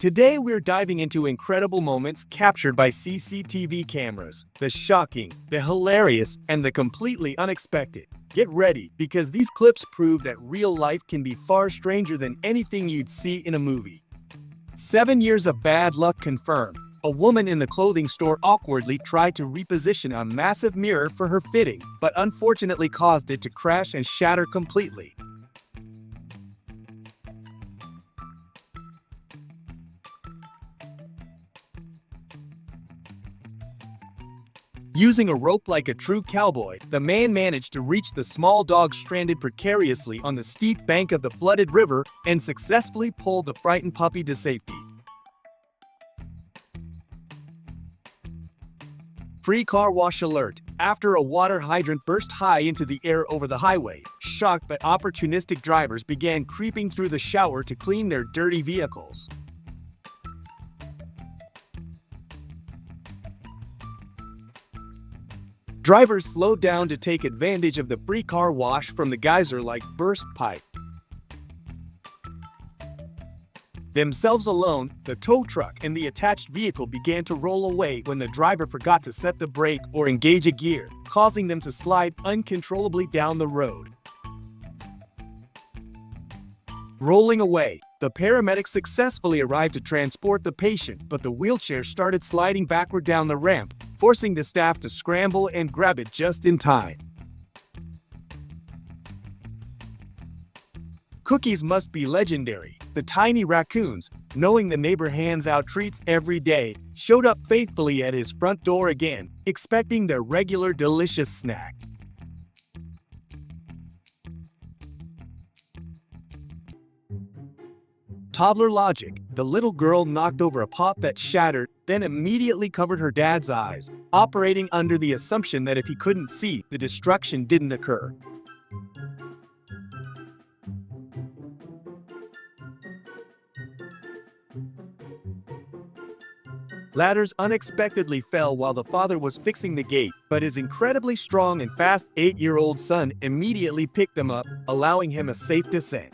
Today we're diving into incredible moments captured by CCTV cameras. The shocking, the hilarious, and the completely unexpected. Get ready, because these clips prove that real life can be far stranger than anything you'd see in a movie. 7 years of bad luck confirmed. A woman in the clothing store awkwardly tried to reposition a massive mirror for her fitting, but unfortunately caused it to crash and shatter completely. Using a rope like a true cowboy, the man managed to reach the small dog stranded precariously on the steep bank of the flooded river and successfully pulled the frightened puppy to safety. Free car wash alert. After a water hydrant burst high into the air over the highway, shocked but opportunistic drivers began creeping through the shower to clean their dirty vehicles. Drivers slowed down to take advantage of the free car wash from the geyser-like burst pipe. Themselves alone, the tow truck and the attached vehicle began to roll away when the driver forgot to set the brake or engage a gear, causing them to slide uncontrollably down the road. Rolling away, the paramedics successfully arrived to transport the patient, but the wheelchair started sliding backward down the ramp, forcing the staff to scramble and grab it just in time. Cookies must be legendary. The tiny raccoons, knowing the neighbor hands out treats every day, showed up faithfully at his front door again, expecting their regular delicious snack. Toddler logic. The little girl knocked over a pot that shattered, then immediately covered her dad's eyes, operating under the assumption that if he couldn't see, the destruction didn't occur. Ladders unexpectedly fell while the father was fixing the gate, but his incredibly strong and fast 8-year-old son immediately picked them up, allowing him a safe descent.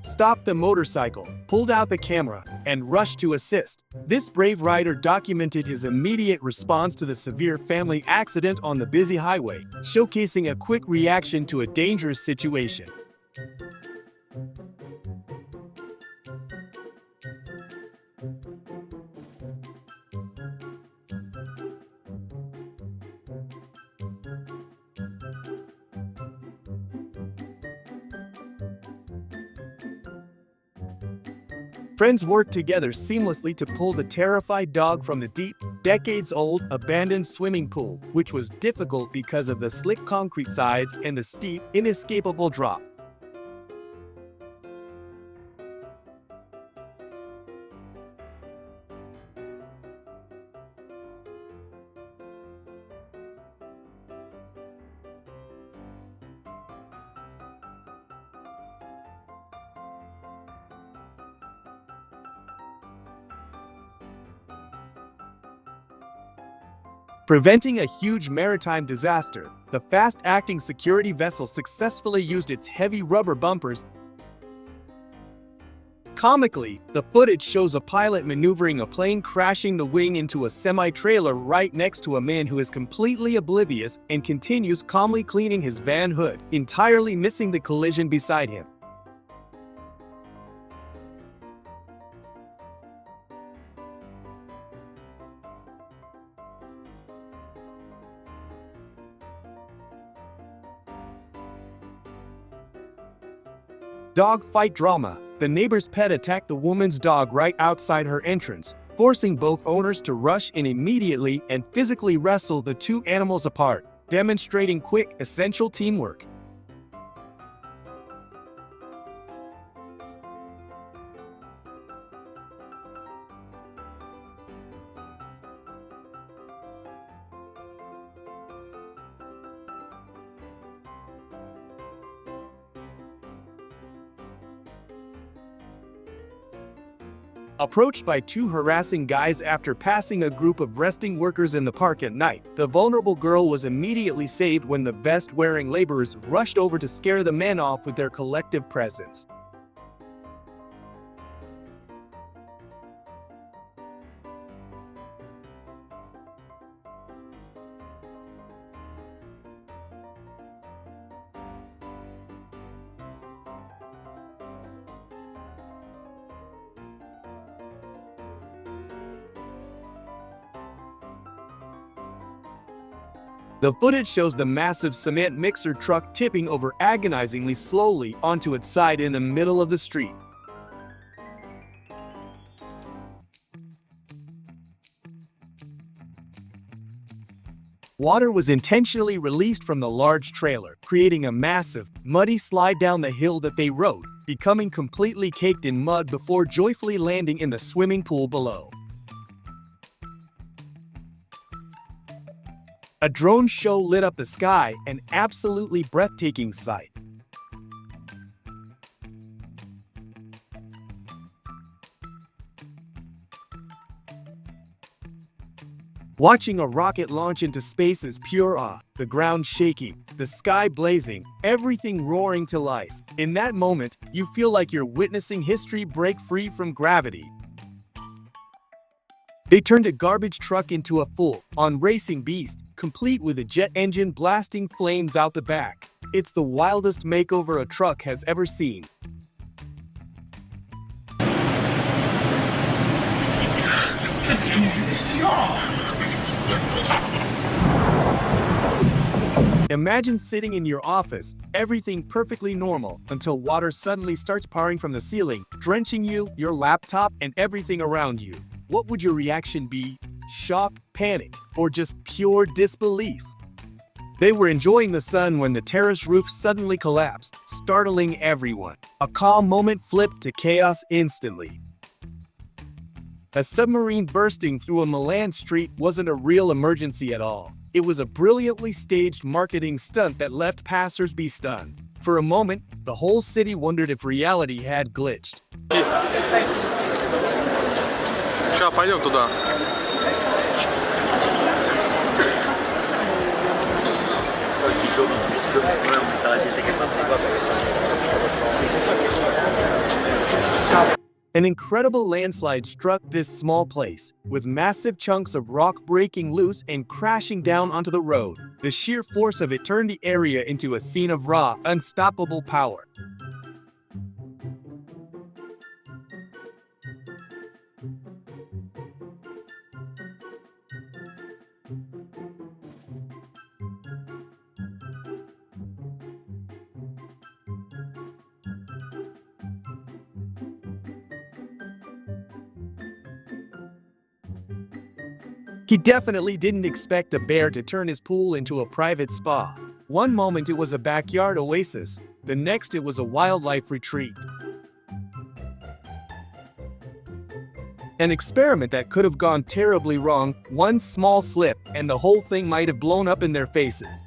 Stopped the motorcycle, pulled out the camera, and rushed to assist. This brave rider documented his immediate response to the severe family accident on the busy highway, showcasing a quick reaction to a dangerous situation. Friends worked together seamlessly to pull the terrified dog from the deep, decades-old, abandoned swimming pool, which was difficult because of the slick concrete sides and the steep, inescapable drop. Preventing a huge maritime disaster, the fast-acting security vessel successfully used its heavy rubber bumpers. Comically, the footage shows a pilot maneuvering a plane crashing the wing into a semi-trailer right next to a man who is completely oblivious and continues calmly cleaning his van hood, entirely missing the collision beside him. Dog fight drama. The neighbor's pet attacked the woman's dog right outside her entrance, forcing both owners to rush in immediately and physically wrestle the two animals apart, demonstrating quick, essential teamwork. Approached by two harassing guys after passing a group of resting workers in the park at night, the vulnerable girl was immediately saved when the vest-wearing laborers rushed over to scare the men off with their collective presence. The footage shows the massive cement mixer truck tipping over agonizingly slowly onto its side in the middle of the street. Water was intentionally released from the large trailer, creating a massive, muddy slide down the hill that they rode, becoming completely caked in mud before joyfully landing in the swimming pool below. A drone show lit up the sky, an absolutely breathtaking sight. Watching a rocket launch into space is pure awe, the ground shaking, the sky blazing, everything roaring to life. In that moment, you feel like you're witnessing history break free from gravity. They turned a garbage truck into a full-on racing beast, complete with a jet engine blasting flames out the back. It's the wildest makeover a truck has ever seen. Imagine sitting in your office, everything perfectly normal, until water suddenly starts pouring from the ceiling, drenching you, your laptop, and everything around you. What would your reaction be? Shock, panic, or just pure disbelief? They were enjoying the sun when the terrace roof suddenly collapsed, startling everyone. A calm moment flipped to chaos instantly. A submarine bursting through a Milan street wasn't a real emergency at all. It was a brilliantly staged marketing stunt that left passers-by stunned. For a moment, the whole city wondered if reality had glitched. Сейчас пойдем туда. An incredible landslide struck this small place, with massive chunks of rock breaking loose and crashing down onto the road. The sheer force of it turned the area into a scene of raw, unstoppable power. He definitely didn't expect a bear to turn his pool into a private spa. One moment it was a backyard oasis, the next it was a wildlife retreat. An experiment that could have gone terribly wrong, one small slip, and the whole thing might have blown up in their faces.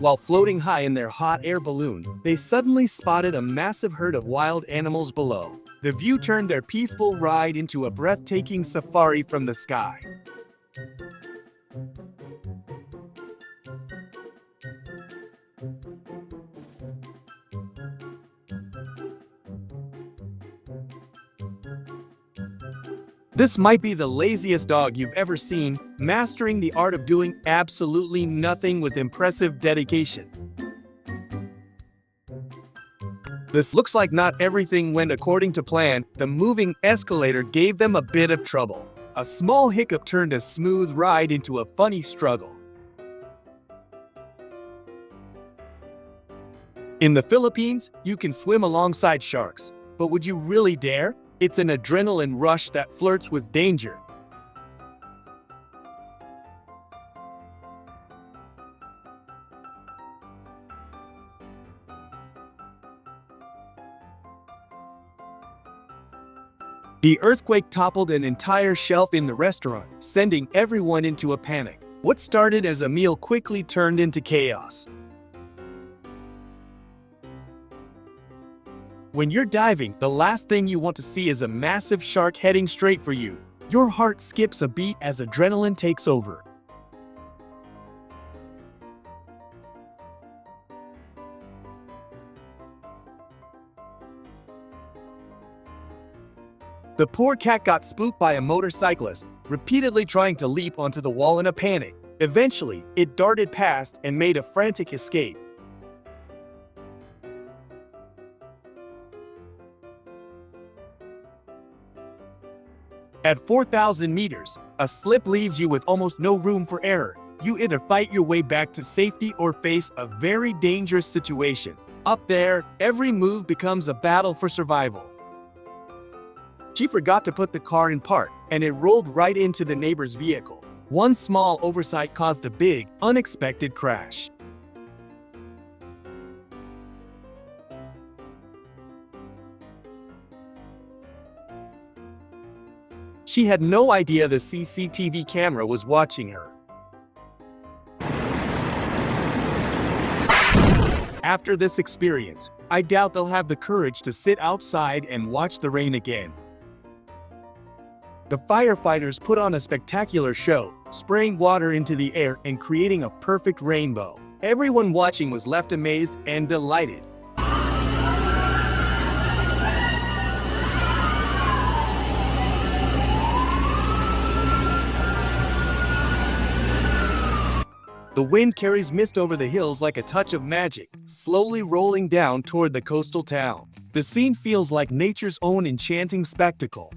While floating high in their hot air balloon, they suddenly spotted a massive herd of wild animals below. The view turned their peaceful ride into a breathtaking safari from the sky. This might be the laziest dog you've ever seen, mastering the art of doing absolutely nothing with impressive dedication. This looks like not everything went according to plan. The moving escalator gave them a bit of trouble. A small hiccup turned a smooth ride into a funny struggle. In the Philippines, you can swim alongside sharks, but would you really dare? It's an adrenaline rush that flirts with danger. The earthquake toppled an entire shelf in the restaurant, sending everyone into a panic. What started as a meal quickly turned into chaos. When you're diving, the last thing you want to see is a massive shark heading straight for you. Your heart skips a beat as adrenaline takes over. The poor cat got spooked by a motorcyclist, repeatedly trying to leap onto the wall in a panic. Eventually, it darted past and made a frantic escape. At 4,000 meters, a slip leaves you with almost no room for error. You either fight your way back to safety or face a very dangerous situation. Up there, every move becomes a battle for survival. She forgot to put the car in park, and it rolled right into the neighbor's vehicle. One small oversight caused a big, unexpected crash. She had no idea the CCTV camera was watching her. After this experience, I doubt they'll have the courage to sit outside and watch the rain again. The firefighters put on a spectacular show, spraying water into the air and creating a perfect rainbow. Everyone watching was left amazed and delighted. The wind carries mist over the hills like a touch of magic, slowly rolling down toward the coastal town. The scene feels like nature's own enchanting spectacle.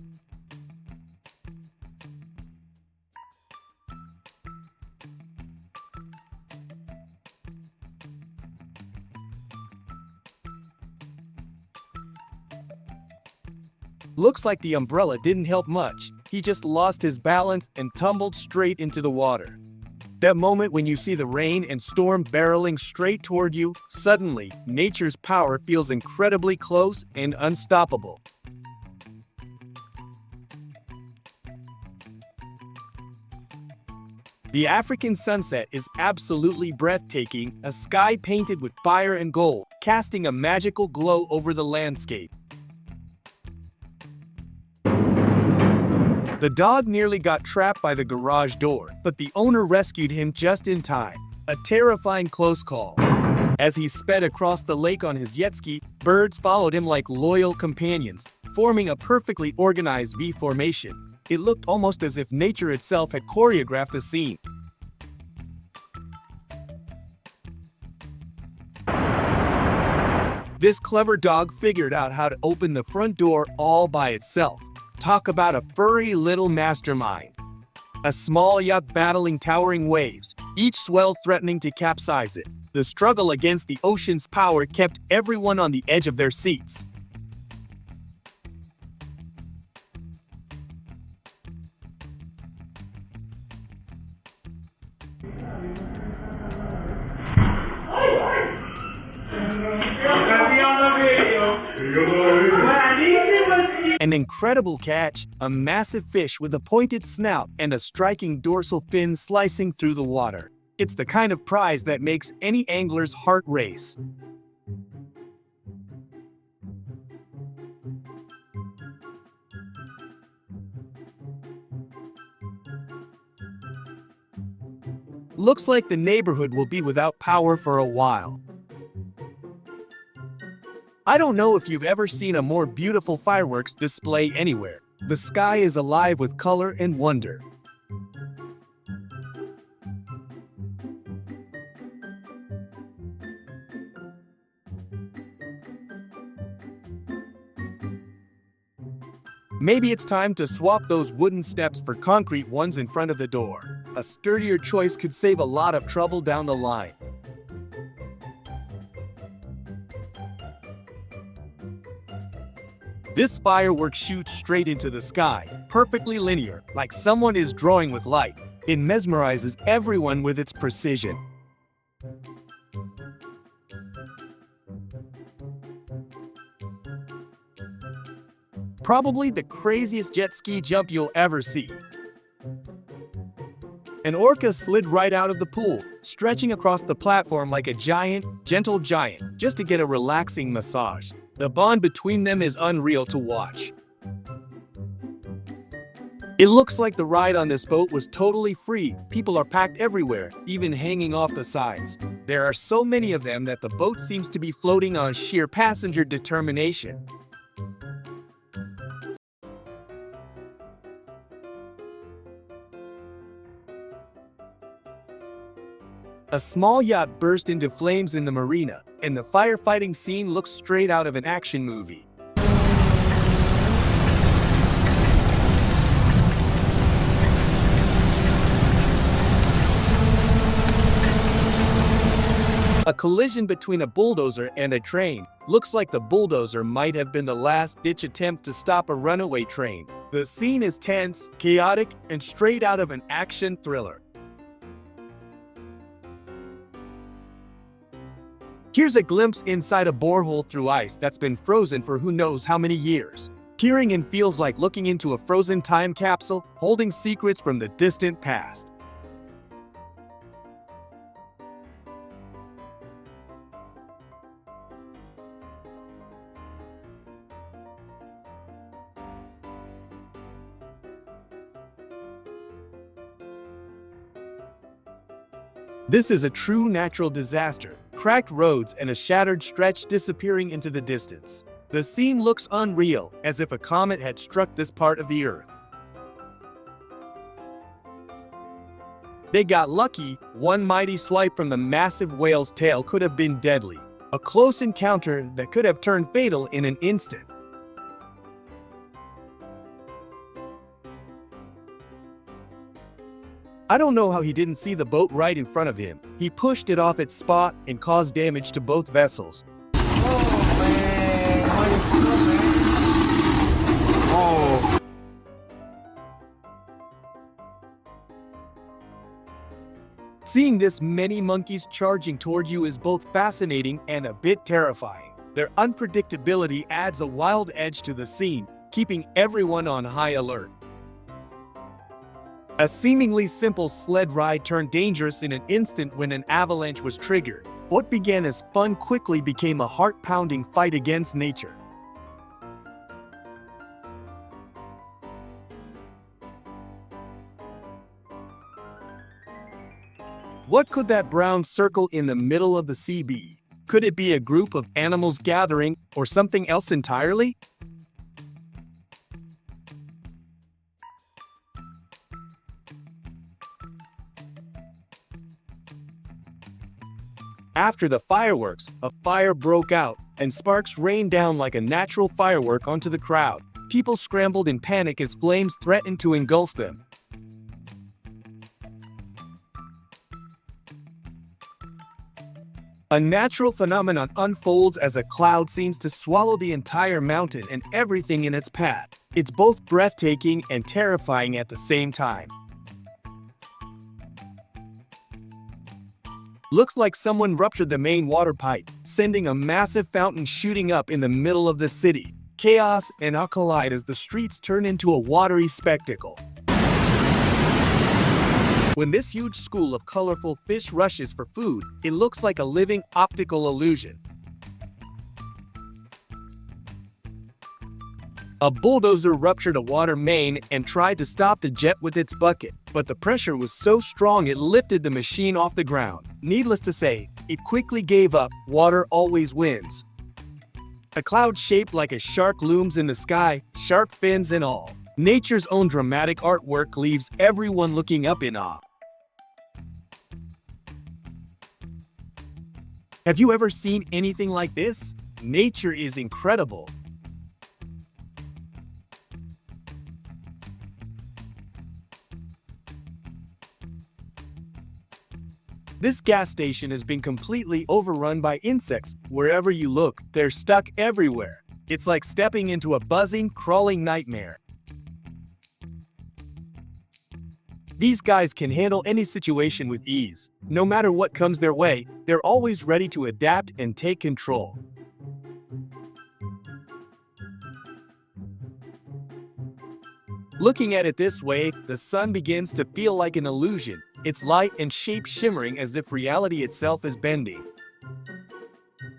Looks like the umbrella didn't help much. He just lost his balance and tumbled straight into the water. That moment when you see the rain and storm barreling straight toward you, suddenly, nature's power feels incredibly close and unstoppable. The African sunset is absolutely breathtaking, a sky painted with fire and gold, casting a magical glow over the landscape. The dog nearly got trapped by the garage door, but the owner rescued him just in time. A terrifying close call. As he sped across the lake on his jet ski, birds followed him like loyal companions, forming a perfectly organized V formation. It looked almost as if nature itself had choreographed the scene. This clever dog figured out how to open the front door all by itself. Talk about a furry little mastermind. A small yacht battling towering waves, each swell threatening to capsize it. The struggle against the ocean's power kept everyone on the edge of their seats. An incredible catch, a massive fish with a pointed snout and a striking dorsal fin slicing through the water. It's the kind of prize that makes any angler's heart race. Looks like the neighborhood will be without power for a while. I don't know if you've ever seen a more beautiful fireworks display anywhere. The sky is alive with color and wonder. Maybe it's time to swap those wooden steps for concrete ones in front of the door. A sturdier choice could save a lot of trouble down the line. This firework shoots straight into the sky, perfectly linear, like someone is drawing with light. It mesmerizes everyone with its precision. Probably the craziest jet ski jump you'll ever see. An orca slid right out of the pool, stretching across the platform like a giant, gentle giant, just to get a relaxing massage. The bond between them is unreal to watch. It looks like the ride on this boat was totally free. People are packed everywhere, even hanging off the sides. There are so many of them that the boat seems to be floating on sheer passenger determination. A small yacht burst into flames in the marina, and the firefighting scene looks straight out of an action movie. A collision between a bulldozer and a train. Looks like the bulldozer might have been the last-ditch attempt to stop a runaway train. The scene is tense, chaotic, and straight out of an action thriller. Here's a glimpse inside a borehole through ice that's been frozen for who knows how many years. Peering in feels like looking into a frozen time capsule, holding secrets from the distant past. This is a true natural disaster. Cracked roads and a shattered stretch disappearing into the distance. The scene looks unreal, as if a comet had struck this part of the Earth. They got lucky. One mighty swipe from the massive whale's tail could have been deadly. A close encounter that could have turned fatal in an instant. I don't know how he didn't see the boat right in front of him. He pushed it off its spot and caused damage to both vessels. Oh, man. Why you man? Oh. Seeing this many monkeys charging toward you is both fascinating and a bit terrifying. Their unpredictability adds a wild edge to the scene, keeping everyone on high alert. A seemingly simple sled ride turned dangerous in an instant when an avalanche was triggered. What began as fun quickly became a heart-pounding fight against nature. What could that brown circle in the middle of the sea be? Could it be a group of animals gathering, or something else entirely? After the fireworks, a fire broke out, and sparks rained down like a natural firework onto the crowd. People scrambled in panic as flames threatened to engulf them. A natural phenomenon unfolds as a cloud seems to swallow the entire mountain and everything in its path. It's both breathtaking and terrifying at the same time. Looks like someone ruptured the main water pipe, sending a massive fountain shooting up in the middle of the city. Chaos and collide as the streets turn into a watery spectacle. When this huge school of colorful fish rushes for food, it looks like a living optical illusion. A bulldozer ruptured a water main and tried to stop the jet with its bucket, but the pressure was so strong it lifted the machine off the ground. Needless to say, it quickly gave up. Water always wins. A cloud shaped like a shark looms in the sky, sharp fins and all. Nature's own dramatic artwork leaves everyone looking up in awe. Have you ever seen anything like this? Nature is incredible. This gas station has been completely overrun by insects. Wherever you look, they're stuck everywhere. It's like stepping into a buzzing, crawling nightmare. These guys can handle any situation with ease. No matter what comes their way, they're always ready to adapt and take control. Looking at it this way, the sun begins to feel like an illusion, its light and shape shimmering as if reality itself is bending.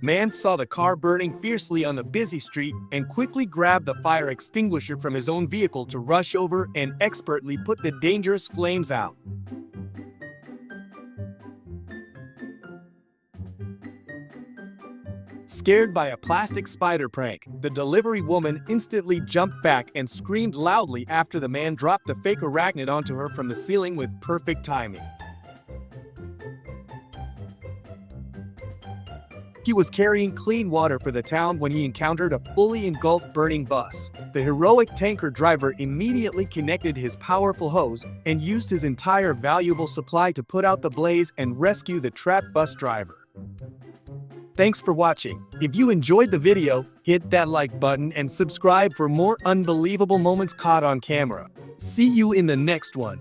Man saw the car burning fiercely on the busy street and quickly grabbed the fire extinguisher from his own vehicle to rush over and expertly put the dangerous flames out. Scared by a plastic spider prank, the delivery woman instantly jumped back and screamed loudly after the man dropped the fake arachnid onto her from the ceiling with perfect timing. He was carrying clean water for the town when he encountered a fully engulfed burning bus. The heroic tanker driver immediately connected his powerful hose and used his entire valuable supply to put out the blaze and rescue the trapped bus driver. Thanks for watching. If you enjoyed the video, hit that like button and subscribe for more unbelievable moments caught on camera. See you in the next one.